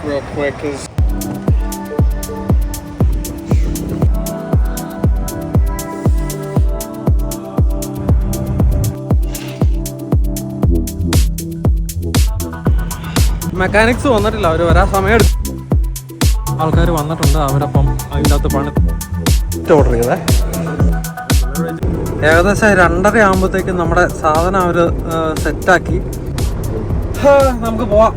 real quick because mechanics വന്നിട്ടില്ല, അവർ വരാൻ സമയം ആൾക്കാർ വന്നിട്ടുണ്ട്. അവരപ്പം അതിൻ്റെ അകത്ത് പണി ഓർഡർ ചെയ്തേ. ഏകദേശം 2:30 ആകുമ്പോഴത്തേക്കും നമ്മുടെ സാധനം അവർ സെറ്റാക്കി. നമുക്ക് പോവാം.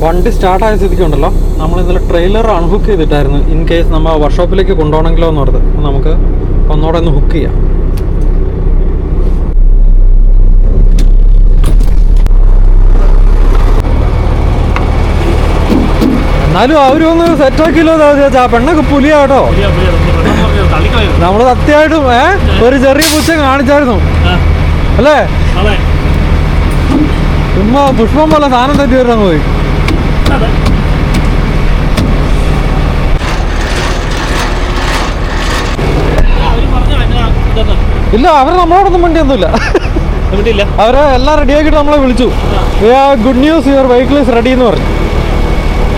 വണ്ടി സ്റ്റാർട്ടായ സ്ഥിതിക്കുണ്ടല്ലോ, നമ്മൾ ഇന്നലെ ട്രെയിലർ അൺഹുക്ക് ചെയ്തിട്ടായിരുന്നു ഇൻ കേസ് നമ്മൾ വർക്ക്ഷോപ്പിലേക്ക് കൊണ്ടുപോകണമെങ്കിലോ എന്ന് പറഞ്ഞത്. നമുക്ക് ഒന്നോടെ ഒന്ന് ഹുക്ക് ചെയ്യാം. എന്നാലും അവരൊന്ന് സെറ്റാക്കിയല്ലോ. ആ പെണ്ണൊക്കെ പുലിയാട്ടോ. നമ്മൾ സത്യമായിട്ടും ഒരു ചെറിയ പുച്ഛം കാണിച്ചായിരുന്നു അല്ലേ? ചുമ്മാ പുഷ്പം പോലെ സാധനം തെറ്റി വരാൻ പോയി. ഇല്ല, അവര് നമ്മളോടൊന്നും വണ്ടിയൊന്നുമില്ല. അവരെ എല്ലാം റെഡിയാക്കിയിട്ട് നമ്മളെ വിളിച്ചു. Good news, your vehicle is ready എന്ന് പറഞ്ഞു.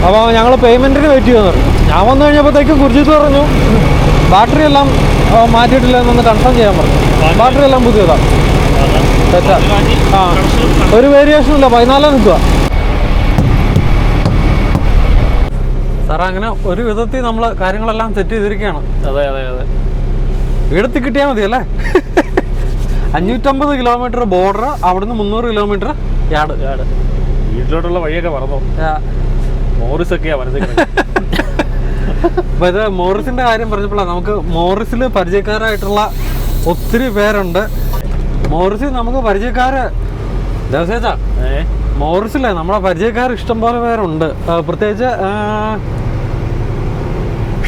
അപ്പോൾ ഞങ്ങൾ പേയ്മെൻറ്റിന് വെയിറ്റ് ചെയ്യുമെന്ന് പറഞ്ഞു. ഞാൻ വന്നു കഴിഞ്ഞപ്പോഴത്തേക്കും കുറിച്ചിട്ട് പറഞ്ഞു ബാറ്ററി എല്ലാം മാറ്റിയിട്ടില്ല എന്നൊന്ന് കൺഫേം ചെയ്യാൻ പറഞ്ഞു. ബാറ്ററി എല്ലാം പുതിയതാണ്, തെറ്റാ. ആ, ഒരു വേരിയേഷനും ഇല്ല, 14 നിൽക്കുക. സാറേ, അങ്ങനെ ഒരു വിധത്തിൽ നമ്മൾ കാര്യങ്ങളെല്ലാം സെറ്റ് ചെയ്തിരിക്കുകയാണ്. അതെ അതെ അതെ, വീടെത്തി കിട്ടിയാൽ മതി അല്ലേ? 550 കിലോമീറ്റർ ബോർഡർ, അവിടുന്ന് 300 കിലോമീറ്റർ യാർഡ്. വീട്ടിലോട്ടുള്ള വഴിയൊക്കെ മറന്നോ? മോറിസ് ഒക്കെയാ മനസ്സിലാക്കുന്നത്. അപ്പൊ ഇത് മോറിസിന്റെ കാര്യം പറഞ്ഞപ്പോഴാണ്, നമുക്ക് മോറിസിൽ പരിചയക്കാരായിട്ടുള്ള ഒത്തിരി പേരുണ്ട്. മോറിസിൽ നമുക്ക് പരിചയക്കാര് ദിവസേച്ചാ മോറിസിലെ നമ്മളെ പരിചയക്കാർ ഇഷ്ടംപോലെ പേരുണ്ട്. പ്രത്യേകിച്ച്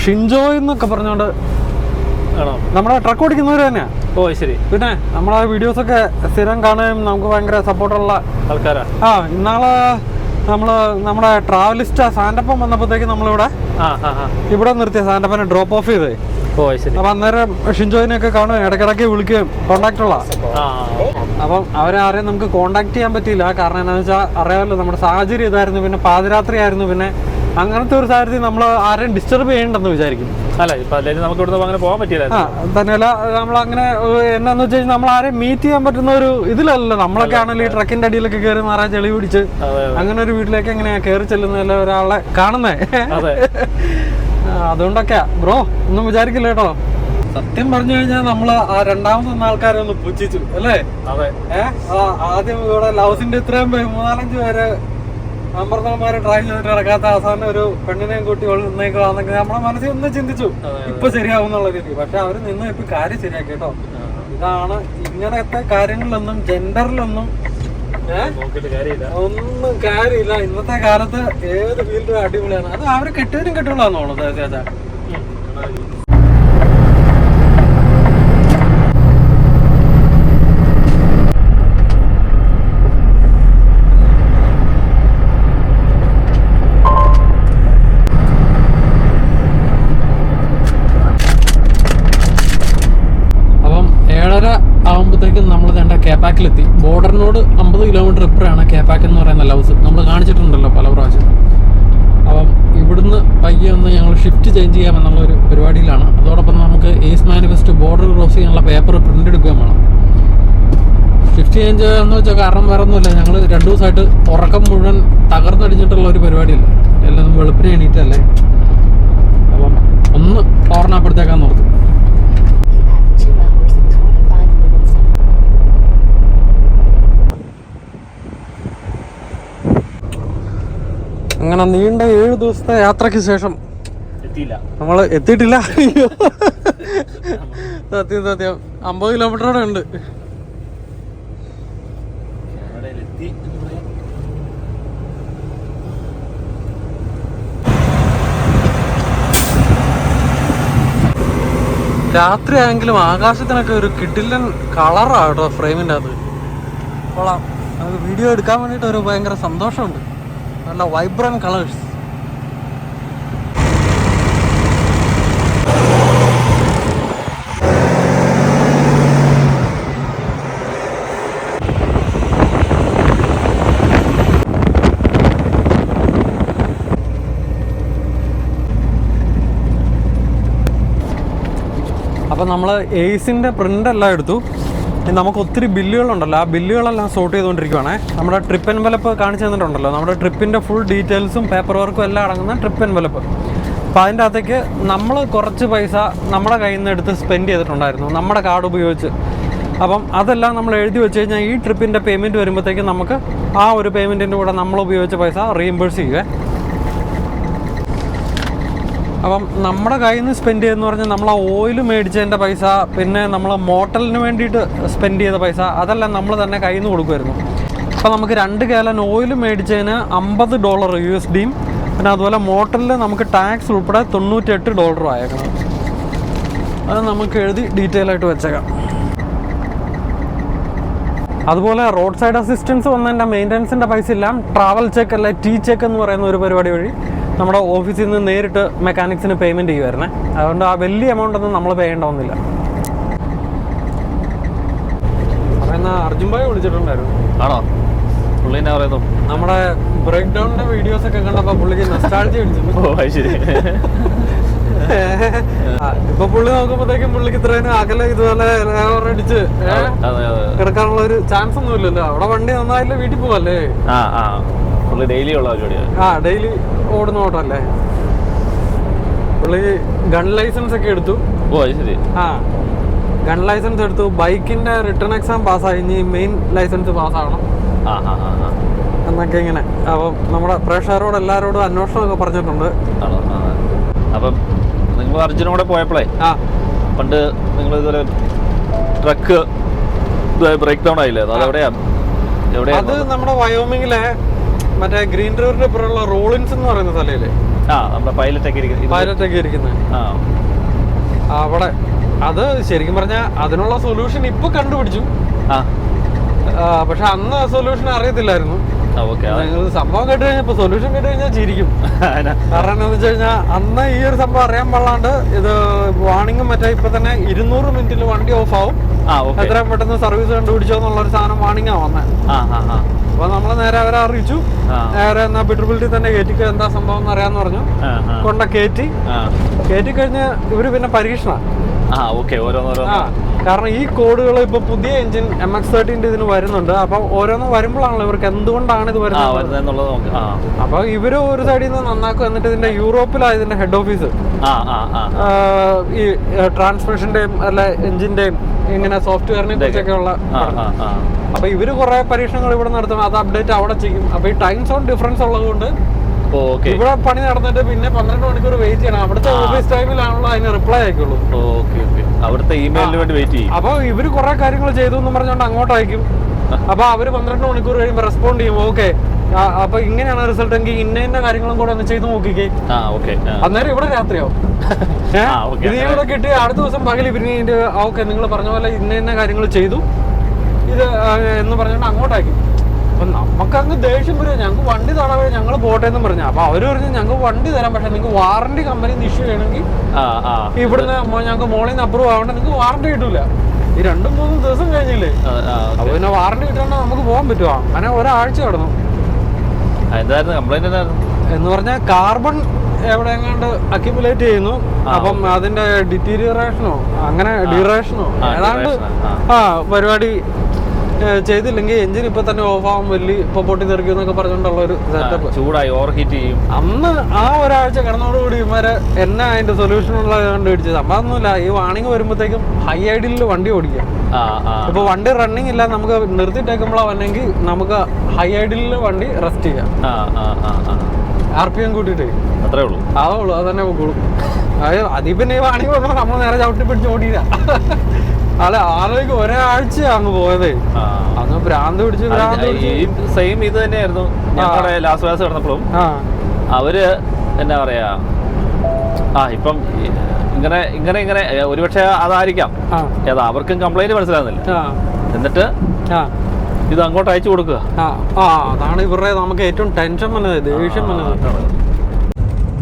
ഷിൻജോയ് എന്നൊക്കെ പറഞ്ഞോണ്ട് നമ്മുടെ ട്രക്ക് ഓടിക്കുന്നവർ തന്നെയാ. ഓ ശരി. പിന്നെ നമ്മളെ വീഡിയോസൊക്കെ സ്ഥിരം കാണുകയും നമുക്ക് ഭയങ്കര സപ്പോർട്ടുള്ള ആൾക്കാരാ. ഇന്നാള് നമ്മുടെ ട്രാവലിസ്റ്റ് സാൻഡപ്പം വന്നപ്പോഴത്തേക്ക് നമ്മളിവിടെ ഇവിടെ നിർത്തിയ സാൻഡപ്പനെ ഡ്രോപ്പ് ഓഫ് ചെയ്തേ. ഓ ശരി. അപ്പൊ അന്നേരം ഷിൻജോയിനെയൊക്കെ കാണുകയും ഇടയ്ക്കിടയ്ക്ക് വിളിക്കുകയും കോണ്ടാക്ട് ഉള്ള. അപ്പം അവരെ ആരെയും നമുക്ക് കോണ്ടാക്ട് ചെയ്യാൻ പറ്റിയില്ല. കാരണം എന്താണെന്ന് വെച്ചാൽ അറിയാമല്ലോ, നമ്മുടെ സാഹചര്യം ഇതായിരുന്നു. പിന്നെ പാതിരാത്രി ആയിരുന്നു. പിന്നെ അങ്ങനത്തെ ഒരു സാഹചര്യത്തിൽ നമ്മൾ ആരെയും ഡിസ്റ്റർബ് ചെയ്യണ്ടെന്ന് വിചാരിക്കും. അല്ല, ഇപ്പൊ നമുക്ക് ഇവിടുന്ന് അങ്ങനെ പോകാൻ പറ്റില്ല. തന്നെയല്ല, നമ്മളങ്ങനെ എന്നാന്ന് വെച്ച് കഴിഞ്ഞാൽ നമ്മൾ ആരെയും മീറ്റ് ചെയ്യാൻ പറ്റുന്ന ഒരു ഇതിലല്ലോ. നമ്മളൊക്കെ ആണല്ലോ ഈ ട്രക്കിന്റെ അടിയിലൊക്കെ കയറി മാറാൻ ചെളി പിടിച്ച് അങ്ങനെ ഒരു വീട്ടിലേക്ക് എങ്ങനെയാ കയറി ചെല്ലുന്നതല്ല ഒരാളെ കാണുന്നേ. അതുകൊണ്ടൊക്കെയാ ബ്രോ, ഒന്നും വിചാരിക്കില്ല കേട്ടോ. സത്യം പറഞ്ഞു കഴിഞ്ഞാൽ നമ്മള് ആ രണ്ടാമത്തെ ആൾക്കാരെ ഒന്ന് പുച്ഛിച്ചു അല്ലേ? ആദ്യം ഇവിടെ ലൗസിന്റെ ഇത്രയും 3-4 പേര് അമ്പർമാരെ ട്രൈ ചെയ്തിട്ട് നടക്കാത്ത അവസാനം ഒരു പെണ്ണിനെയും കൂട്ടി നിന്നേക്കാന്നൊക്കെ നമ്മളെ മനസ്സിൽ ഒന്ന് ചിന്തിച്ചു, ഇപ്പൊ ശരിയാവും എന്നുള്ള രീതി. പക്ഷെ അവര് നിന്ന് ഇപ്പൊ കാര്യം ശരിയാക്കി കേട്ടോ. ഇതാണ് ഇങ്ങനത്തെ കാര്യങ്ങളിലൊന്നും ജെൻഡറിലൊന്നും ഒന്നും കാര്യമില്ല. ഇന്നത്തെ കാലത്ത് ഏത് ഫീൽഡും അടിപൊളിയാണ്. അത് അവര് കെട്ടിയവരും കെട്ടുള്ളതാന്ന് തോന്നുന്നു ചേച്ചാ. നമ്മൾ വേണ്ട കേപ്പാക്കിലെത്തി. ബോർഡറിനോട് 50 കിലോമീറ്റർ ഇപ്പുറമാണ് കേപ്പാക്ക് എന്ന് പറയുന്ന ലൗസ്. നമ്മൾ കാണിച്ചിട്ടുണ്ടല്ലോ പല പ്രാവശ്യം. അപ്പം ഇവിടുന്ന് പയ്യെ ഒന്ന് ഞങ്ങൾ ഷിഫ്റ്റ് ചേഞ്ച് ചെയ്യാമെന്നുള്ള ഒരു പരിപാടിയിലാണ്. അതോടൊപ്പം നമുക്ക് ഏസ് മാനിഫെസ്റ്റ് ബോർഡർ ക്രോസ് ചെയ്യാനുള്ള പേപ്പർ പ്രിന്റ് എടുക്കുകയും വേണം. ഷിഫ്റ്റ് ചേഞ്ച് എന്ന് വെച്ചാൽ കാരണം വേറെ ഒന്നുമില്ല, ഞങ്ങൾ 2 ദിവസമായിട്ട് ഉറക്കം മുഴുവൻ തകർന്നടിഞ്ഞിട്ടുള്ള ഒരു പരിപാടിയില്ല. എല്ലാം വെളുപ്പിനെ എണീറ്റല്ലേ. അപ്പം ഒന്ന് പവർനാപ്പെടുത്തേക്കാന്ന് ഓർത്തു. അങ്ങനെ നീണ്ട 7 ദിവസത്തെ യാത്രയ്ക്ക് ശേഷം നമ്മൾ എത്തിയിട്ടില്ല. സത്യം 50 കിലോമീറ്ററോടെ ഉണ്ട്. രാത്രി ആയെങ്കിലും ആകാശത്തിനൊക്കെ ഒരു കിടിലൻ കളറാണ് കേട്ടോ ഫ്രെയിമിൻ്റെ അത്. കൊള്ളാം. നമുക്ക് വീഡിയോ എടുക്കാൻ വേണ്ടിയിട്ട് ഒരു ഭയങ്കര സന്തോഷമുണ്ട്. നല്ല വൈബ്രന്റ് കളേഴ്സ്. നമ്മൾ എയ്സിൻ്റെ പ്രിൻ്റ് എല്ലാം എടുത്തു. നമുക്ക് ഒത്തിരി ബില്ലുകളുണ്ടല്ലോ, ആ ബില്ലുകളെല്ലാം സോർട്ട് ചെയ്തുകൊണ്ടിരിക്കുകയാണേ. നമ്മുടെ ട്രിപ്പ് എൻവലപ്പ് കാണിച്ചു തന്നിട്ടുണ്ടല്ലോ, നമ്മുടെ ട്രിപ്പിൻ്റെ ഫുൾ ഡീറ്റെയിൽസും പേപ്പർ വർക്കും എല്ലാം അടങ്ങുന്ന ട്രിപ്പ് എൻവലപ്പ്. അപ്പോൾ അതിൻ്റെ അകത്തേക്ക് നമ്മൾ കുറച്ച് പൈസ നമ്മുടെ കയ്യിൽ നിന്ന് എടുത്ത് സ്പെൻഡ് ചെയ്തിട്ടുണ്ടായിരുന്നു നമ്മുടെ കാർഡ് ഉപയോഗിച്ച്. അപ്പം അതെല്ലാം നമ്മൾ എഴുതി വെച്ച് കഴിഞ്ഞാൽ ഈ ട്രിപ്പിൻ്റെ പേയ്മെൻറ്റ് വരുമ്പോഴത്തേക്കും നമുക്ക് ആ ഒരു പേയ്മെൻറ്റിൻ്റെ കൂടെ നമ്മൾ ഉപയോഗിച്ച പൈസ റീഇംബേഴ്സ് ചെയ്യുക. അപ്പം നമ്മുടെ കയ്യിൽ നിന്ന് സ്പെൻഡ് ചെയ്തെന്ന് പറഞ്ഞാൽ നമ്മൾ ആ ഓയിൽ മേടിച്ചതിൻ്റെ പൈസ, പിന്നെ നമ്മൾ മോട്ടലിന് വേണ്ടിയിട്ട് സ്പെൻഡ് ചെയ്ത പൈസ, അതെല്ലാം നമ്മൾ തന്നെ കയ്യിൽ നിന്ന് കൊടുക്കുമായിരുന്നു. അപ്പോൾ നമുക്ക് 2 ഗാലൻ ഓയിൽ മേടിച്ചതിന് $50 USD, പിന്നെ അതുപോലെ മോട്ടലിൽ നമുക്ക് ടാക്സ് ഉൾപ്പെടെ $98 ആയേക്കണം. അത് നമുക്ക് എഴുതി ഡീറ്റെയിൽ ആയിട്ട് വെച്ചേക്കാം. അതുപോലെ റോഡ് സൈഡ് അസിസ്റ്റൻസ് വന്നതിൻ്റെ മെയിൻ്റനൻസിൻ്റെ പൈസ ഇല്ല. ട്രാവൽ ചെക്ക് അല്ലെ ടി ചെക്ക് എന്ന് പറയുന്ന ഒരു പരിപാടി വഴി നമ്മുടെ ഓഫീസിൽ നിന്ന് നേരിട്ട് മെക്കാനിക്സിന് പേയ്മെൻറ്റ് ചെയ്യുമായിരുന്നേ. അതുകൊണ്ട് ആ വലിയ എമൗണ്ട് ഒന്നും നമ്മൾ പേ ചെയ്യേണ്ട വന്നില്ല. പറയുന്ന അർജുൻ ഭായി വിളിച്ചിട്ടുണ്ടായിരുന്നു. ആണോ? പുള്ളി എന്നാ പറയുന്നു? നമ്മുടെ ബ്രേക്ക് ഡൗണിൻ്റെ വീഡിയോസൊക്കെ കണ്ടപ്പോൾ പുള്ളിക്ക് നൊസ്റ്റാൾജി അടിച്ചു. ഓ അത് ശരി. ഇപ്പൊ പുള്ളി നോക്കുമ്പോഴത്തേക്കും പുള്ളിക്ക് ഇത്രയും അകലെ ഇതുപോലെ അടിച്ച് കിടക്കാനുള്ള ഒരു ചാൻസ് ഒന്നും ഇല്ലല്ലോ. അവിടെ വണ്ടി നന്നായില്ല, വീട്ടിൽ പോവല്ലേ. പുള്ളി ഡെയിലി ഉള്ള പരിപാടിയാണ്. ഡെയിലി ഓടുന്ന ഓട്ടല്ലേ. പുള്ളി ഗൺ ലൈസൻസ് ഒക്കെ എടുത്തു. ഓ അത് ശരി. ഗൺ ലൈസൻസ് എടുത്തു. ബൈക്കിന്റെ റിട്ടേൺ എക്സാം പാസ്സായി. ഇനി മെയിൻ ലൈസൻസ് പാസ്സാവണം എന്നൊക്കെ ഇങ്ങനെ. അപ്പം നമ്മുടെ പ്രേക്ഷകരോട് എല്ലാവരോടും അന്വേഷണമൊക്കെ പറഞ്ഞിട്ടുണ്ട്. അപ്പം നിങ്ങൾ അർജുനോടെ പോയപ്പോഴേ പണ്ട് നിങ്ങൾ ഇതുപോലെ ട്രക്ക് ബ്രേക്ക് ഡൗൺ ആയില്ലേ, അതെവിടെയാ? അത് നമ്മുടെ വയോമിങ്ങിലെ മറ്റേ ഗ്രീൻ റിവറിന്റെ ഇപ്പുറമുള്ള റോളിൻസ് എന്ന് പറയുന്ന സ്ഥലയില്ലേ, നമ്മുടെ പൈലറ്റൊക്കെ ഇരിക്കുന്നത് അവിടെ. അത് ശരിക്കും പറഞ്ഞാൽ അതിനുള്ള സൊല്യൂഷൻ ഇപ്പൊ കണ്ടുപിടിച്ചു. പക്ഷെ അന്ന് സൊല്യൂഷൻ അറിയത്തില്ലായിരുന്നു. സംഭവം കേട്ട് കഴിഞ്ഞപ്പോ സൊല്യൂഷൻ കേട്ട് കഴിഞ്ഞാൽ ചിരിക്കും. കാരണം എന്താണെന്ന് വെച്ച് കഴിഞ്ഞാൽ അന്ന് ഈ ഒരു സംഭവം അറിയാൻ പാടാണ്ട് ഇത് വാണിങ്ങും മറ്റേ ഇപ്പൊ തന്നെ 200 മിനിറ്റിൽ വണ്ടി ഓഫ് ആവും, എത്രയും പെട്ടെന്ന് സർവീസ് കണ്ടുപിടിച്ചോ എന്നുള്ളൊരു സാധനം വാണിങ്ങാ വന്നേ. അപ്പൊ നമ്മള് നേരെ അവരെ അറിയിച്ചു. നേരെ എന്നാ ബിട്രബിലിറ്റി തന്നെ കയറ്റിക്ക് എന്താ സംഭവം എന്ന് അറിയാന്ന് പറഞ്ഞു. കൊണ്ട കയറ്റി കഴിഞ്ഞ് ഇവര് പിന്നെ പരീക്ഷണ. കാരണം ഈ കോഡുകൾ ഇപ്പൊ പുതിയ എഞ്ചിൻ MX-13 ഇതിന് വരുന്നുണ്ട്. അപ്പൊ ഓരോന്നും വരുമ്പോഴാണല്ലോ ഇവർക്ക് എന്തുകൊണ്ടാണ് ഇത് വരുന്നത്. അപ്പൊ ഇവര് ഒരു സൈഡിൽ നിന്ന് നന്നാക്കും. എന്നിട്ട് ഇതിന്റെ യൂറോപ്പിലാണ് ഇതിന്റെ ഹെഡ് ഓഫീസ്. ഈ ട്രാൻസ്മിഷന്റെയും അല്ല എഞ്ചിന്റെയും ഇങ്ങനെ സോഫ്റ്റ്വെയറിനെ കുറിച്ചൊക്കെ ഉള്ള. അപ്പൊ ഇവര് കുറെ പരീക്ഷണങ്ങൾ ഇവിടെ നടത്തും. അത് അപ്ഡേറ്റ് അവിടെ ചെയ്യും. അപ്പൊ ഈ ടൈം സോൺ ഡിഫറൻസ് ഉള്ളത് കൊണ്ട് ഇവിടെ പണി നടന്നിട്ട് പിന്നെ 12 മണിക്കൂർ വെയിറ്റ് ചെയ്യണം. അവിടുത്തെ ഓഫീസ് ടൈമിലാണല്ലോ അതിന് റിപ്ലൈ ആയിക്കുള്ളൂ. അവിടുത്തെ ഇമെയിലിന് വേണ്ടി വെയിറ്റ് ചെയ്യും. അപ്പൊ ഇവര് കുറെ കാര്യങ്ങൾ ചെയ്തു എന്ന് പറഞ്ഞുകൊണ്ട് അങ്ങോട്ട് അയക്കും. അപ്പൊ അവര് 12 മണിക്കൂർ കഴിയുമ്പോൾ റെസ്പോണ്ട് ചെയ്യും. ഓക്കെ, അപ്പൊ ഇങ്ങനെയാണ് റിസൾട്ട് എങ്കിൽ ഇന്ന കാര്യങ്ങളും കൂടെ ഒന്ന് ചെയ്ത് നോക്കിക്കേ. അന്നേരം ഇവിടെ രാത്രിയാവും. ഇത് ഇവിടെ കിട്ടി അടുത്ത ദിവസം പകൽ ഇവര് ഓക്കെ നിങ്ങൾ പറഞ്ഞ പോലെ ഇന്ന കാര്യങ്ങൾ ചെയ്തു ഇത് എന്ന് പറഞ്ഞുകൊണ്ട് അങ്ങോട്ടാക്കി. അപ്പൊ നമുക്ക് അങ്ങ് ദേഷ്യം വരും. ഞങ്ങൾക്ക് വണ്ടി തടാൻ വഴി ഞങ്ങൾ പോട്ടെ എന്ന് പറഞ്ഞു. അപ്പൊ അവര് പറഞ്ഞു ഞങ്ങൾക്ക് വണ്ടി തരാം, പക്ഷെ നിങ്ങൾക്ക് വാറണ്ടി കമ്പനി ഇഷ്യൂ ചെയ്യണമെങ്കിൽ ഇവിടുന്ന് ഞങ്ങൾക്ക് മോളിൽ നിന്ന് അപ്രൂവ് ആവണ്ട, നിങ്ങൾക്ക് വാറണ്ടി കിട്ടൂല. ഈ 2-3 ദിവസം കഴിഞ്ഞില്ലേ. അപ്പൊ പിന്നെ വാറണ്ടി കിട്ടണ്ട നമുക്ക് പോകാൻ പറ്റുമോ? അങ്ങനെ ഒരാഴ്ച കിടന്നു. എന്ന് പറഞ്ഞാൽ കാർബൺ എവിടെയെങ്ങാണ്ട് അക്യുമുലേറ്റ് ചെയ്യുന്നു. അപ്പം അതിന്റെ ഡിറ്റീരിയറേഷനോ അങ്ങനെ ഡ്യൂറേഷനോ ഏതാണ്ട് പരിപാടി ചെയ്തില്ലെങ്കിൽ എഞ്ചിൻ ഇപ്പൊ തന്നെ ഓഫ് ആവും, വലിയ ഇപ്പൊ പൊട്ടി തെറിക്കും എന്നൊക്കെ പറഞ്ഞുകൊണ്ടുള്ള ഒരു സെറ്റപ്പ്. ചൂടായി ഓവർഹീറ്റ് ചെയ്യും. അന്ന് ആ ഒരാഴ്ച കിടന്നോടുകൂടി ഇവരെ എന്നെ അതിന്റെ സൊല്യൂഷൻ ഉള്ള കണ്ടുപിടിച്ചത്. സംഭവമൊന്നുമില്ല, ഈ വാണിംഗ് വരുമ്പോഴത്തേക്കും ഹൈ ഐഡിയിൽ വണ്ടി ഓടിക്കാം. ഇപ്പൊ വണ്ടി റണ്ണിങ് ഇല്ല, നമുക്ക് നിർത്തിയിട്ടേക്കുമ്പോഴാ വന്നെങ്കിൽ നമുക്ക് ഹൈ ഐഡിയിൽ വണ്ടി റെസ്റ്റ് ചെയ്യാം. RPM കൂട്ടിയിട്ട് അത്രേ ഉള്ളൂ. അതേ ഉള്ളൂ, അത് തന്നെ പോകുള്ളൂ. അതിൽ പിന്നെ ഈ വാണിംഗ് പറഞ്ഞാൽ നമ്മൾ നേരെ ചവിട്ടി പിടിച്ച് ഓടിയില്ല. അല്ല ആലോചിക്ക് ഒരാഴ്ച അങ്ങ് പോയതേ. അന്ന് ഭ്രാന്ത് പിടിച്ച് സെയിം ഇത് തന്നെയായിരുന്നു. ഞങ്ങളുടെ ലാസ്റ്റ് ക്ലാസ് കിടന്നപ്പോഴും അവര് എന്നാ പറയാ ഇപ്പം ഇങ്ങനെ ഇങ്ങനെ ഇങ്ങനെ ഒരുപക്ഷെ അതായിരിക്കാം ഏതാ അവർക്കും കംപ്ലൈന്റ് മനസ്സിലാകുന്നില്ല. എന്നിട്ട് ഇത് അങ്ങോട്ട് അയച്ചു കൊടുക്കുക. അതാണ് ഇവരുടെ നമുക്ക് ഏറ്റവും ടെൻഷൻ വന്നത്, ദേഷ്യം വന്നത്.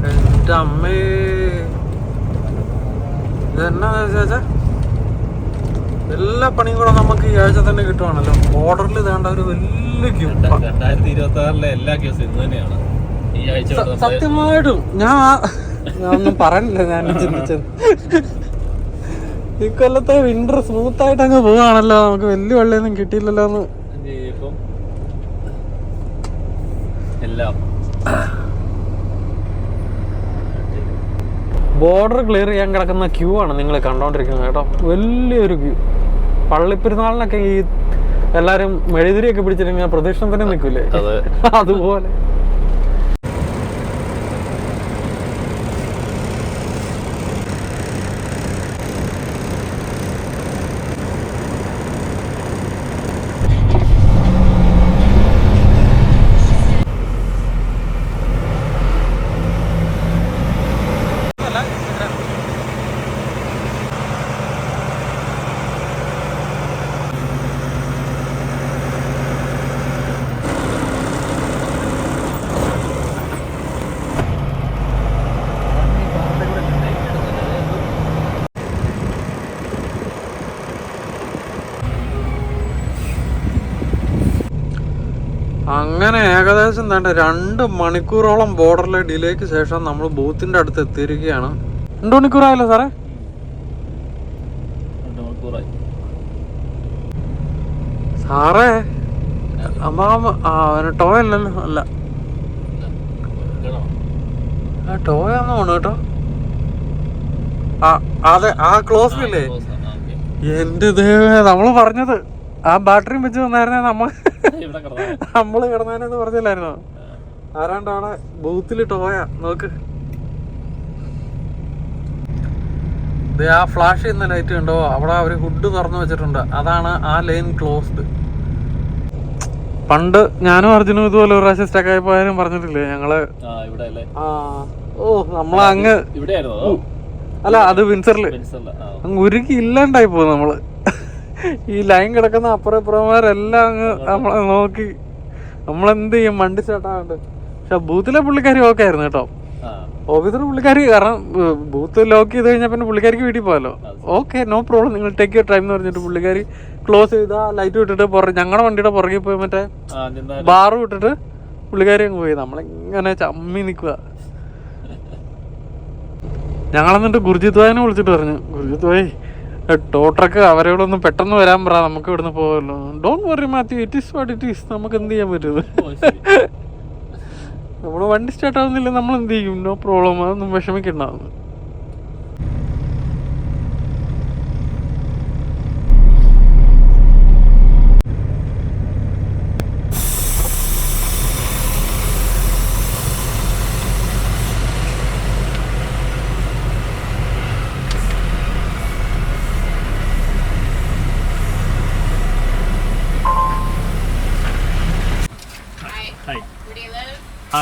എന്റെ അമ്മേ, ഇതെന്നാ ചേച്ചാ എല്ലാ പണിയും കൂടെ നമുക്ക് ഈ ആഴ്ച തന്നെ കിട്ടുവാണല്ലോ. ബോർഡറിൽ വേണ്ട ഒരു വലിയ ക്യൂ. 2026 എല്ലാ കേസും ഇന്ന് തന്നെയാണ് ഈ ആഴ്ച. സത്യമായിട്ടും ഞാൻ ഒന്നും പറയുന്നില്ല. ഞാൻ ചിന്തിച്ചത് ഇക്കൊല്ലത്തെ വിന്റർ സ്മൂത്ത് ആയിട്ട് അങ്ങ് പോവാണല്ലോ. നമുക്ക് വലിയ വെള്ളമൊന്നും കിട്ടിയില്ലല്ലോ എന്ന്. ബോർഡർ ക്ലിയർ ചെയ്യാൻ കിടക്കുന്ന ക്യൂ ആണ് നിങ്ങൾ കണ്ടോണ്ടിരിക്കുന്നത് കേട്ടോ. വലിയൊരു ക്യൂ. പള്ളിപ്പെരുന്നാളിനൊക്കെ ഈ എല്ലാരും മെഴുതിരിയൊക്കെ പിടിച്ചിട്ട് പ്രദക്ഷിണത്തിന് നിൽക്കൂലേ, അതുപോലെ. അങ്ങനെ ഏകദേശം 2 മണിക്കൂറോളം ബോർഡറിലെ ഡിലേക്ക് ശേഷം നമ്മൾ ബൂത്തിന്റെ അടുത്ത് എത്തിയിരിക്കുകയാണ്. 2 മണിക്കൂറായല്ലോ സാറേ? സാറേ ടോയ് അല്ലല്ലോ. അല്ല, ടോയാന്ന് തോന്നുന്നു കേട്ടോ. അതെ, ക്ലോസിലില്ലേ? എന്റെ ദൈവമേ, നമ്മള് പറഞ്ഞത് ആ ബാറ്ററിയും വെച്ച് വന്നായിരുന്നേ നമ്മള് കിടന്നേനെന്ന് പറഞ്ഞില്ലായിരുന്നോ? ആരാണ്ട് അവിടെ ബൂത്തില് ടോയാ. നോക്ക്, ആ ഫ്ലാഷ് ചെയ്യുന്ന ലൈറ്റ് കണ്ടോ? അവിടെ അവര് ഹുഡ് തുറന്നു വെച്ചിട്ടുണ്ട്. അതാണ് ആ ലൈൻ ക്ലോസ്ഡ്. പണ്ട് ഞാനും അർജുനും ഇതുപോലെ ഒരു പ്രാവശ്യം സ്റ്റക്കായി പോയാലും പറഞ്ഞിട്ടില്ലേ ഞങ്ങള്? നമ്മളങ്ങ് അല്ല, അത് വിൻസറില് അങ്ങ് ഉരുക്കി ഇല്ലാണ്ടായി പോകും നമ്മള്. ഈ ലൈൻ കിടക്കുന്ന അപ്പുറപ്പുറമാരെല്ലാം അങ്ങ് നമ്മളെ നോക്കി നമ്മളെന്ത് ചെയ്യും, വണ്ടി സ്റ്റാർട്ടാകണ്ട്. പക്ഷെ ബൂത്തിലെ പുള്ളിക്കാരി ഓക്കെ ആയിരുന്നു കേട്ടോ. ഓഫീസർ പുള്ളിക്കാരി, കാരണം ബൂത്ത് ലോക്ക് ചെയ്ത് കഴിഞ്ഞാൽ പിന്നെ പുള്ളിക്കാരിക്ക് വീട്ടിൽ പോകാമല്ലോ. ഓക്കെ, നോ പ്രോബ്ലം, നിങ്ങൾ ടേക്ക് യുവർ ടൈം എന്ന് പറഞ്ഞിട്ട് പുള്ളിക്കാരി ക്ലോസ് ചെയ്ത ലൈറ്റ് വിട്ടിട്ട് ഞങ്ങളുടെ വണ്ടിയുടെ പുറകെ പോയി മറ്റേ ബാറ് വിട്ടിട്ട് പുള്ളിക്കാരി അങ്ങ് പോയി. നമ്മളിങ്ങനെ ചമ്മി നിൽക്കുക. ഞങ്ങളെന്നിട്ട് ഗുർജിത് ഭായിനെ വിളിച്ചിട്ട് പറഞ്ഞു, ഗുർജിത് ഭായ് ടോ ട്രക്ക് അവരോടൊന്ന് പെട്ടെന്ന് വരാൻ പറ, നമുക്ക് ഇവിടുന്ന് പോകല്ലോ. Don't worry Mathew, it is what it is. നമുക്ക് എന്ത് ചെയ്യാൻ പറ്റും? നമ്മള് വണ്ടി സ്റ്റാർട്ട് ആവുന്നില്ല, നമ്മൾ എന്ത് ചെയ്യും? നോ പ്രോബ്ലം, അതൊന്നും വിഷമിക്കണ്ടാവുന്നു.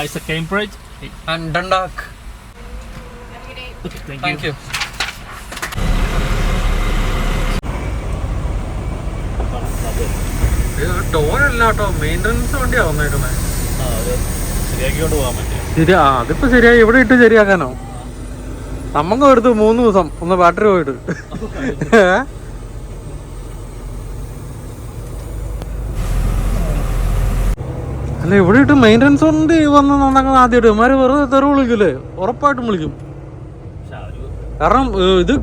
It's a Cambridge and Dundalk. Okay, Thank you. ടോയല്ല കേട്ടോ, മെയിൻ്റനൻസ് വണ്ടിയാ വന്നേക്കുന്നത്. ശരിയാക്കിക്കൊണ്ട് പോകാൻ പറ്റും. അതിപ്പോ ശരിയായി. ഇവിടെ ഇട്ട് ശരിയാക്കാനോ? നമുക്ക് എടുത്തു 3 ദിവസം ഒന്ന് ബാറ്ററി പോയിട്ട്. അല്ല, ഇവിടെ ഇട്ട് മെയിൻ്റനൻസ് കൊണ്ട് വന്ന് നന്നാക്കുന്ന ആദ്യമായിട്ട് ഇവന്മാര് വെറുതെ തെറി വിളിക്കൂലേ? ഉറപ്പായിട്ടും വിളിക്കും. കാരണം ഇത്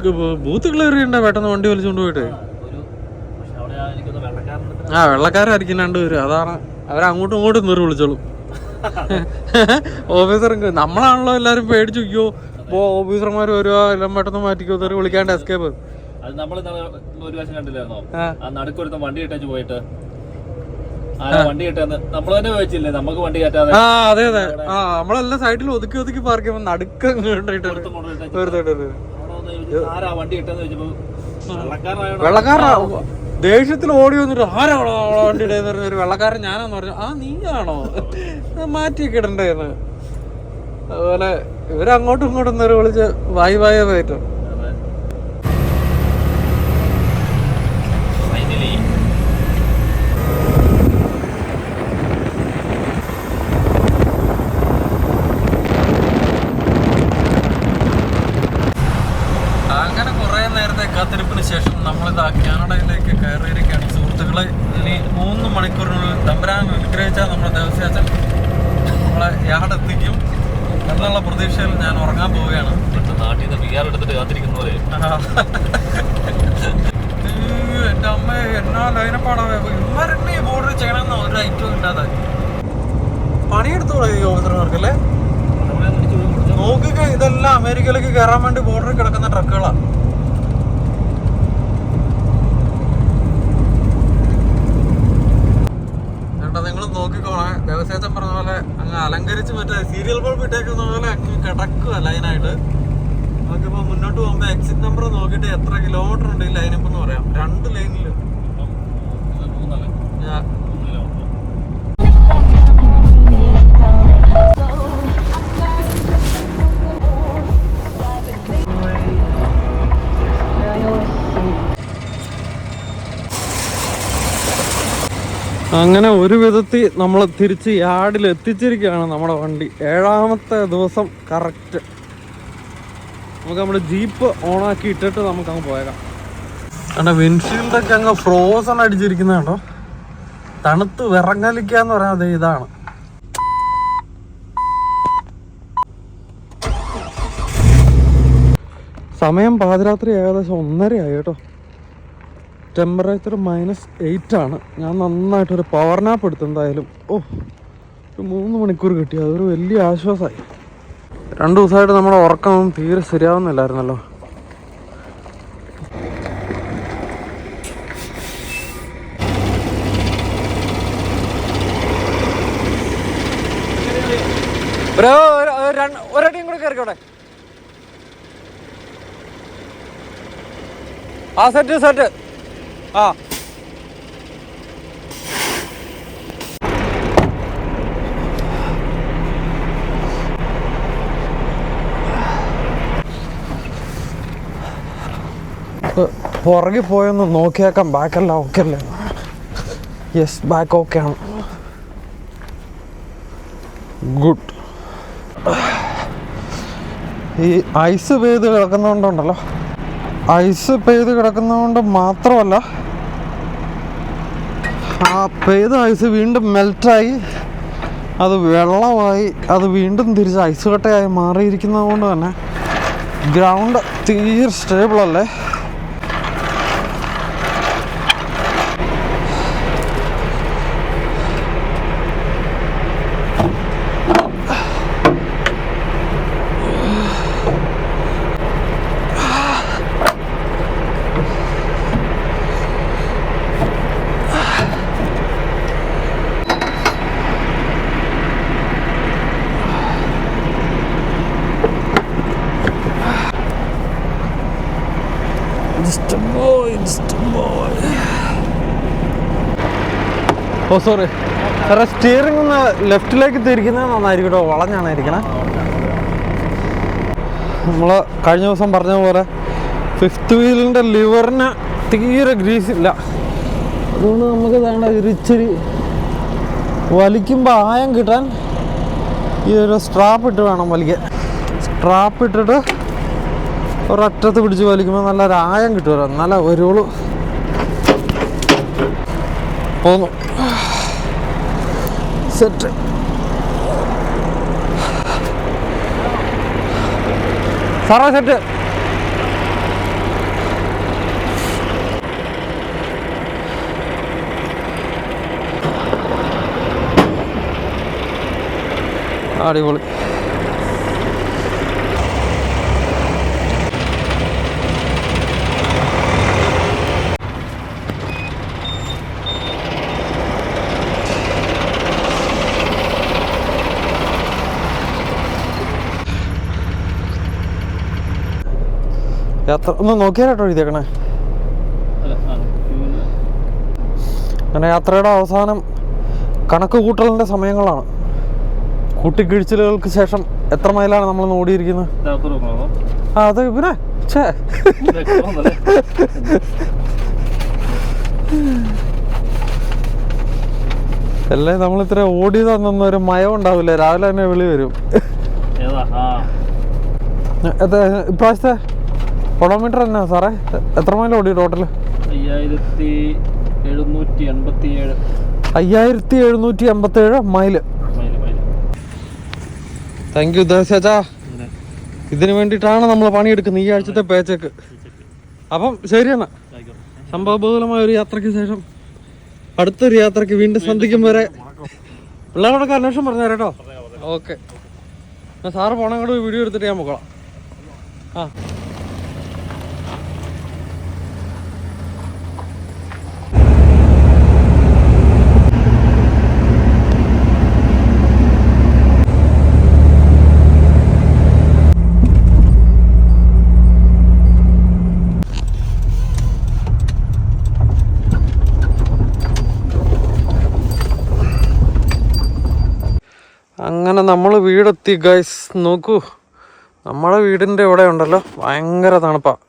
ബൂത്ത് ക്ലിയർ ചെയ്യണ്ടേ പെട്ടെന്ന് വണ്ടി വലിച്ചുകൊണ്ട് പോയിട്ട്. വെള്ളക്കാരായിരിക്കും 2 പേര്. അതാണ് അവരങ്ങോട്ടും ഇങ്ങോട്ടും തെറി വിളിച്ചോളും. ഓഫീസർ നമ്മളാണല്ലോ എല്ലാരും പേടിച്ചിരിക്കോ, ഓഫീസർമാർ വരുവാ, എല്ലാം പെട്ടെന്ന് മാറ്റിക്കോ, തെറി വിളിക്കാണ്ട് എസ്കേപ്പ്. വണ്ടി ഇട്ടു പോയിട്ട് വണ്ടി കിട്ടാന്ന് നമ്മൾ തന്നെ ചോദിച്ചില്ലേ, നമുക്ക് വണ്ടി കയറ്റാതെ. അതെ അതെ, നമ്മളെല്ലാം സൈഡിൽ ഒതുക്കി ഒതുക്കി പാർക്ക് ചെയ്യുമ്പോൾ നടുക്ക വെള്ളക്കാരാ ദേഷ്യത്തിൽ ഓടി വന്നിട്ട് ആരാണോ വണ്ടി ഇടയെന്ന് പറഞ്ഞ ഒരു വെള്ളക്കാരൻ ഞാനാന്ന് പറഞ്ഞു. നീയാണോ മാറ്റിയൊക്കെ ഇടണ്ടേന്ന്. അതുപോലെ ഇവരങ്ങോട്ടും ഇങ്ങോട്ടും നേരെ വിളിച്ച് വായി വായ പറ്റും. അങ്ങനെ കുറെ നേരത്തെ കാത്തിരിപ്പിന് ശേഷം നമ്മളിതാ കാനഡയിലേക്ക് കയറിയിരിക്കുകയാണ് സുഹൃത്തുക്കളെ. ഇനി 3 മണിക്കൂറിനുള്ളിൽ തമ്പുരാൻ അനുഗ്രഹിച്ചാൽ നമ്മുടെ ദേവസ്യാച്ചൻ നമ്മളെ യാടെത്തിക്കും. എന്നുള്ള പ്രതീക്ഷയിൽ ഞാൻ ഉറങ്ങാൻ പോവുകയാണ്. നാട്ടിൽ നിന്ന് PR എടുത്തിട്ട് കാത്തിരിക്കുന്ന പോലെ. എൻ്റെ അമ്മ എന്നാ ലൈനപ്പാടാവേ. ഇവരെന്നെ ഈ ബോർഡർ ചെയ്യണമെന്ന് ഒരു ഐറ്റവും ഇല്ലാതായി. പണിയെടുത്തോളൂ ഈ ഓഫീസർമാർക്കല്ലേ. നോക്കുക, ഇതെല്ലാം അമേരിക്കയിലേക്ക് കയറാൻ വേണ്ടി ബോർഡറിൽ കിടക്കുന്ന ട്രക്കുകളാണ്. ചേട്ടാ നിങ്ങൾ നോക്കിക്കോണേ. വ്യവസായച്ചൻ പറഞ്ഞ പോലെ അങ്ങ് അലങ്കരിച്ച് മറ്റേ സീരിയൽ ബൾബ് ഇട്ടേക്കുന്ന പോലെ അങ്ങ് കിടക്കുക ലൈനായിട്ട്. നമുക്കിപ്പോൾ മുന്നോട്ട് പോകുമ്പോൾ എക്സിറ്റ് നമ്പർ നോക്കിയിട്ട് എത്ര കിലോമീറ്റർ ഉണ്ട് ഈ ലൈനിപ്പോൾ എന്ന് പറയാം. 2 ലൈനിൽ അങ്ങനെ ഒരു വിധത്തിൽ നമ്മൾ തിരിച്ച് യാർഡിൽ എത്തിച്ചിരിക്കുകയാണ് നമ്മുടെ വണ്ടി. 7ാമത്തെ ദിവസം കറക്റ്റ്. നമുക്ക് നമ്മുടെ ജീപ്പ് ഓണാക്കി ഇട്ടിട്ട് നമുക്ക് അങ്ങ് പോയേക്കാം. അവിടെ വിൻഷീൽഡൊക്കെ അങ്ങ് ഫ്രോസൺ അടിച്ചിരിക്കുന്നത് കേട്ടോ. തണുത്ത് വിറങ്ങലിക്കാന്ന് പറയുന്നത് ഇതാണ്. സമയം പാതിരാത്രി ഏകദേശം 1:30 ആയി കേട്ടോ. ടെമ്പറേച്ചർ -8 ആണ്. ഞാൻ നന്നായിട്ടൊരു പവർ നാപ്പ് എടുത്തു എന്തായാലും. ഒരു 3 മണിക്കൂർ കിട്ടി. അതൊരു വലിയ ആശ്വാസമായി. 2 ദിവസമായിട്ട് നമ്മുടെ ഉറക്കം തീരെ ശരിയാവുന്നില്ലായിരുന്നല്ലോ. ഒരടിയും കൂടെ കയറിക്കോട്ടെ. സെറ്റ് ആ പുറകിൽ പോയൊന്ന് നോക്കിയേക്കാം. ബാക്കല്ല ഓക്കെ അല്ലേ? യെസ്, ബാക്ക് ഓക്കെ ആണ്. ഗുഡ്. ഈ ഐസ് പെയ്ത് കിടക്കുന്നതുകൊണ്ടുണ്ടല്ലോ, ഐസ് പെയ്ത് കിടക്കുന്നതുകൊണ്ട് മാത്രമല്ല, ആ പെയ്ത ഐസ് വീണ്ടും മെൽറ്റായി അത് വെള്ളമായി അത് വീണ്ടും തിരിച്ച് ഐസ് കട്ടയായി മാറിയിരിക്കുന്നത് കൊണ്ട് തന്നെ ഗ്രൗണ്ട് തീരെ സ്റ്റേബിൾ അല്ലേ. ഓ സോറി സാറേ, സ്റ്റിയറിംഗ് ഒന്ന് ലെഫ്റ്റിലേക്ക് തിരിക്കുന്നത് നന്നായിരിക്കും കേട്ടോ. വളഞ്ഞാണ് ഇരിക്കണേ. നമ്മൾ കഴിഞ്ഞ ദിവസം പറഞ്ഞ പോലെ 5th വീലിൻ്റെ ലിവറിന് തീരെ ഗ്രീസ് ഇല്ല. അതുകൊണ്ട് നമുക്ക് വേണ്ട ഇച്ചിരി വലിക്കുമ്പോൾ ആയം കിട്ടാൻ ഈ ഒരു സ്ട്രാപ്പ് ഇട്ട് വേണം വലിക്കാൻ. സ്ട്രാപ്പ് ഇട്ടിട്ട് ഒരറ്റത്ത് പിടിച്ച് വലിക്കുമ്പോൾ നല്ലൊരു ആയം കിട്ടുമല്ലോ, എന്നാലേ വരുള്ളൂ. പോന്നു. സെറ്റ്. സാറേ സെറ്റ്. അടിപൊളി. യാത്ര ഒന്ന് നോക്കിയാലോ എഴുതിയേക്കണേ. അങ്ങനെ യാത്രയുടെ അവസാനം കണക്ക് കൂട്ടലിൻ്റെ സമയങ്ങളാണ്. കൂട്ടിക്കിഴിച്ചിലുകൾക്ക് ശേഷം എത്ര മൈലാണ് നമ്മൾ ഓടിയിരിക്കുന്നത്? അത് പിന്നെ അല്ലേ, നമ്മളിത്ര ഓടിയതൊന്നും ഒരു മയം ഉണ്ടാവില്ല. രാവിലെ തന്നെ വിളി വരും. ഇപ്രാവശ്യത്തെ കിലോമീറ്റർ എന്നാ സാറേ? എത്ര മൈൽ ഓടി ടോട്ടൽ? 5787 മൈല്. താങ്ക് യു ചേച്ചാ. ഇതിനു വേണ്ടിയിട്ടാണ് നമ്മൾ പണിയെടുക്കുന്നത് ഈ ആഴ്ചത്തെ പേച്ചക്ക്. അപ്പം ശരിയെന്നാ, സംഭവബഹുലമായ ഒരു യാത്രയ്ക്ക് ശേഷം അടുത്തൊരു യാത്രയ്ക്ക് വീണ്ടും സന്ധിക്കും വരെ പിള്ളേരോടൊക്കെ അന്വേഷണം പറഞ്ഞു തരാം കേട്ടോ. ഓക്കെ, സാറ് പോണം കൂടെ വീഡിയോ എടുത്തിട്ട് ഞാൻ പോകാം. ആ അങ്ങനെ നമ്മൾ വീടെത്തി ഗൈസ്. നോക്കൂ, നമ്മളെ വീടിൻ്റെ ഇവിടെ ഉണ്ടല്ലോ ഭയങ്കര തണുപ്പാണ്.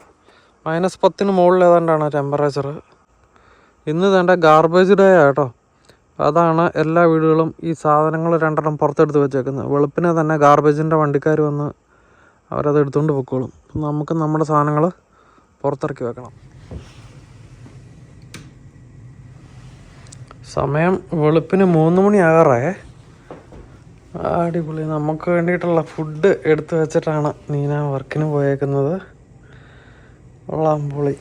-10 മുകളിൽ ഏതാണ്ടാണ് ടെമ്പറേച്ചർ. ഇന്ന് വേണ്ട ഗാർബേജ് ഡേ ആട്ടോ. അതാണ് എല്ലാ വീടുകളും ഈ സാധനങ്ങൾ 2 പുറത്തെടുത്ത് വെച്ചേക്കുന്നത്. വെളുപ്പിനെ തന്നെ ഗാർബേജിൻ്റെ വണ്ടിക്കാർ വന്ന് അവരത് എടുത്തുകൊണ്ട് പൊക്കോളും. നമുക്ക് നമ്മുടെ സാധനങ്ങൾ പുറത്തിറക്കി വെക്കണം. സമയം വെളുപ്പിന് 3 മണിയാകാറായേ. അടിപൊളി. നമുക്ക് വേണ്ടിയിട്ടുള്ള ഫുഡ് എടുത്തു വെച്ചിട്ടാണ് നീന വർക്കിന് പോയേക്കുന്നത്. കൊള്ളാം, പൊളി.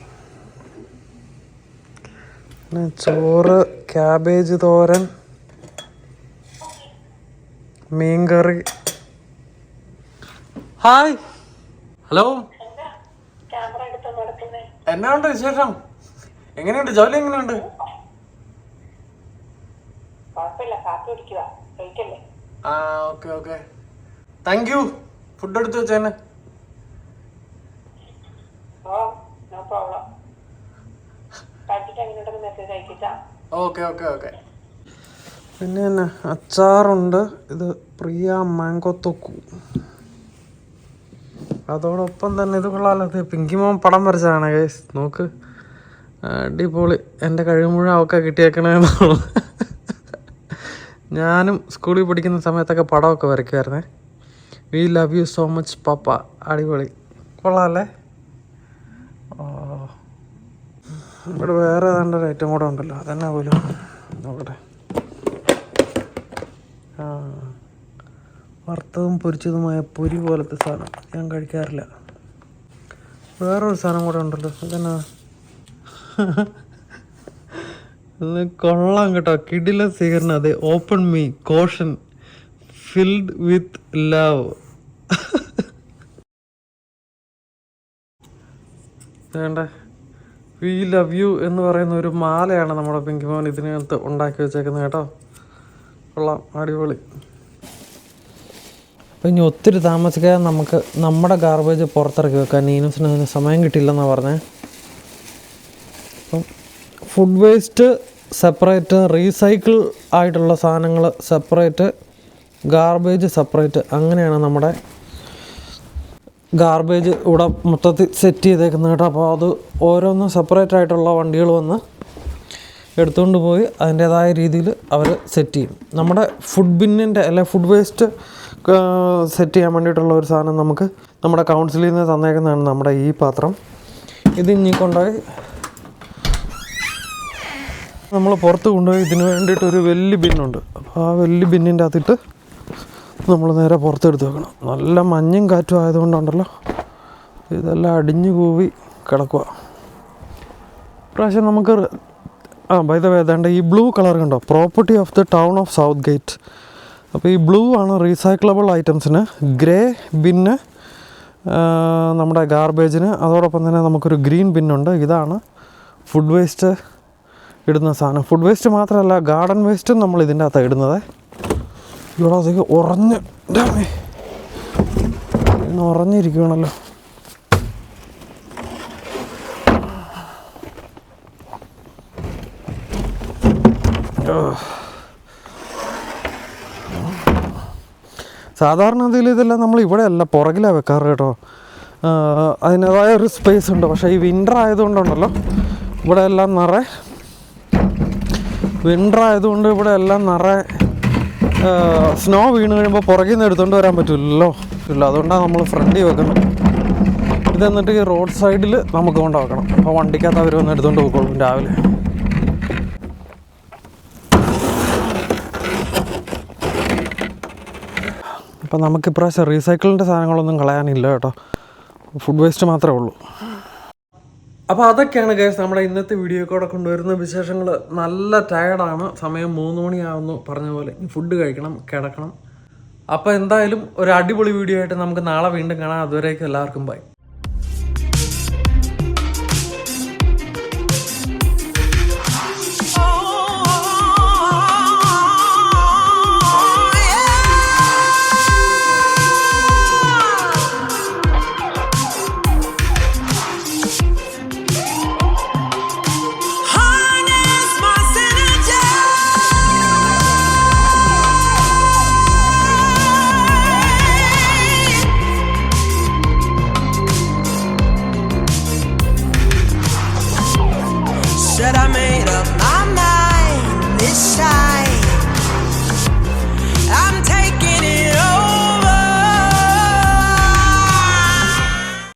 പിന്നെ ചോറ്, ക്യാബേജ് തോരൻ, മീൻകറി. ഹായ്, ഹലോ, എന്നാ ഉണ്ട് വിശേഷം? എങ്ങനെയുണ്ട് ജോലി? എങ്ങനെയുണ്ട്? ആ okay okay, thank you. Food എടുത്ത് വെച്ചേനെ. Okay okay okay. പിന്നെ തന്നെ അച്ചാറുണ്ട്. ഇത് പ്രിയ മാംഗോ തൊക്കു. അതോടൊപ്പം തന്നെ ഇത് കൊള്ളാലോ, പിങ്കിമോൻ പടം വരച്ചതാണ് ഗൈസ്. നോക്ക്, അടിപൊളി. എൻ്റെ കഴിവ് മുഴുവൻ അവക്കെ കിട്ടിയേക്കണേന്നുള്ളൂ. ഞാനും സ്കൂളിൽ പഠിക്കുന്ന സമയത്തൊക്കെ പടമൊക്കെ വരയ്ക്കുമായിരുന്നേ. We love you so much papa. അടിപൊളി, കൊള്ളാമല്ലേ? ഇവിടെ വേറെ ഏതാണ്ട് ഒരു ഐറ്റം കൂടെ ഉണ്ടല്ലോ, അതെന്നാ പോലും നോക്കട്ടെ. ആ, വറുത്തതും പൊരിച്ചതുമായ പൊരി പോലത്തെ സാധനം ഞാൻ കഴിക്കാറില്ല. വേറൊരു സാധനം കൂടെ ഉണ്ടല്ലോ, അതെന്നാ? അത് കൊള്ളാം കേട്ടോ, കിടില സ്വീകരണം. അതെ, open me caution filled with love. വേണ്ട, വി ലവ് യു എന്ന് പറയുന്ന ഒരു മാലയാണ് നമ്മുടെ പിങ്കിമോൻ ഇതിനകത്ത് ഉണ്ടാക്കി വെച്ചേക്കുന്നത് കേട്ടോ. കൊള്ളാം, അടിപൊളി. അപ്പം ഇനി ഒത്തിരി താമസിക്കാതെ നമുക്ക് നമ്മുടെ ഗാർബേജ് പുറത്തിറക്കി വെക്കാൻ നീനൂസിന് അതിന് സമയം കിട്ടിയില്ലെന്നാണ് പറഞ്ഞത്. അപ്പം ഫുഡ് വേസ്റ്റ് സെപ്പറേറ്റ്, റീസൈക്കിൾ ആയിട്ടുള്ള സാധനങ്ങൾ സെപ്പറേറ്റ്, ഗാർബേജ് സെപ്പറേറ്റ്, അങ്ങനെയാണ് നമ്മുടെ ഗാർബേജ് ഇവിടെ മൊത്തത്തിൽ സെറ്റ് ചെയ്തേക്കുന്നത് കേട്ടോ. അപ്പോൾ അത് ഓരോന്നും സെപ്പറേറ്റ് ആയിട്ടുള്ള വണ്ടികൾ വന്ന് എടുത്തുകൊണ്ട് പോയി അതിൻ്റേതായ രീതിയിൽ അവർ സെറ്റ് ചെയ്യും. നമ്മുടെ ഫുഡ് ബിന്നിൻ്റെ അല്ലെ ഫുഡ് വേസ്റ്റ് സെറ്റ് ചെയ്യാൻ വേണ്ടിയിട്ടുള്ള ഒരു സാധനം നമുക്ക് നമ്മുടെ കൗൺസിലിൽ നിന്ന് തന്നേക്കുന്നതാണ് നമ്മുടെ ഈ പാത്രം. ഇത് ഇനി കൊണ്ടുപോയി നമ്മൾ പുറത്ത് കൊണ്ടുപോയി ഇതിന് വേണ്ടിയിട്ടൊരു വലിയ ബിന്നുണ്ട്. അപ്പോൾ ആ വലിയ ബിന്നിൻ്റെ അകത്തിട്ട് നമ്മൾ നേരെ പുറത്തെടുത്ത് വെക്കണം. നല്ല മഞ്ഞും കാറ്റും ആയതുകൊണ്ടുണ്ടല്ലോ ഇതെല്ലാം അടിഞ്ഞു കൂവി കിടക്കുക. പ്രാവശ്യം നമുക്ക് ബൈ ദ വേ ഏതാണ്ട് ഈ ബ്ലൂ കളർ കണ്ടോ, property of the town of south gate. അപ്പോൾ ഈ ബ്ലൂ ആണ് റീസൈക്കിളബിൾ ഐറ്റംസിന്, ഗ്രേ ബിന്ന് നമ്മുടെ ഗാർബേജിന്, അതോടൊപ്പം തന്നെ നമുക്കൊരു ഗ്രീൻ ബിന്നുണ്ട്. ഇതാണ് ഫുഡ് വേസ്റ്റ് ഇടുന്ന സാധനം. ഫുഡ് വേസ്റ്റ് മാത്രമല്ല, ഗാർഡൻ വേസ്റ്റും നമ്മൾ ഇതിൻ്റെ അകത്താണ് ഇടുന്നത്. ഇവിടെ അതൊക്കെ ഉറഞ്ഞിരിക്കുകയാണല്ലോ. സാധാരണഗതിയിൽ ഇതെല്ലാം നമ്മൾ ഇവിടെ അല്ല പുറകിലാണ് വെക്കാറ് കേട്ടോ. അതിൻ്റേതായ ഒരു സ്പേസ് ഉണ്ട്. പക്ഷേ ഈ വിൻ്റർ ആയതുകൊണ്ടുണ്ടല്ലോ ഇവിടെ എല്ലാം വിൻ്റർ ആയതുകൊണ്ട് ഇവിടെ എല്ലാം സ്നോ വീണ് കഴിയുമ്പോൾ പുറകിൽ നിന്ന് എടുത്തുകൊണ്ട് വരാൻ പറ്റില്ലല്ലോ. ഇല്ല, അതുകൊണ്ടാണ് നമ്മൾ ഫ്രണ്ടിൽ വെക്കുന്നത്. ഇതെന്നിട്ട് ഈ റോഡ് സൈഡിൽ നമുക്ക് കൊണ്ട് വെക്കണം. അപ്പോൾ വണ്ടിക്കകത്ത് അവർ വന്ന് എടുത്തുകൊണ്ട് പോയിക്കോളും രാവിലെ. അപ്പോൾ നമുക്ക് ഇപ്രാവശ്യം റീസൈക്കിളിൻ്റെ സാധനങ്ങളൊന്നും കളയാനില്ല കേട്ടോ, ഫുഡ് വേസ്റ്റ് മാത്രമേ ഉള്ളൂ. അപ്പോൾ അതൊക്കെയാണ് ഗൈസ് നമ്മുടെ ഇന്നത്തെ വീഡിയോ കൂടെ കൊണ്ടുവരുന്ന വിശേഷങ്ങൾ. നല്ല ടയർഡാണ്, സമയം 3 മണിയാവുന്നു. പറഞ്ഞ പോലെ ഫുഡ് കഴിക്കണം, കിടക്കണം. അപ്പോൾ എന്തായാലും ഒരു അടിപൊളി വീഡിയോ ആയിട്ട് നമുക്ക് നാളെ വീണ്ടും കാണാം. അതുവരേക്കും എല്ലാവർക്കും by. Said I made up my mind this time.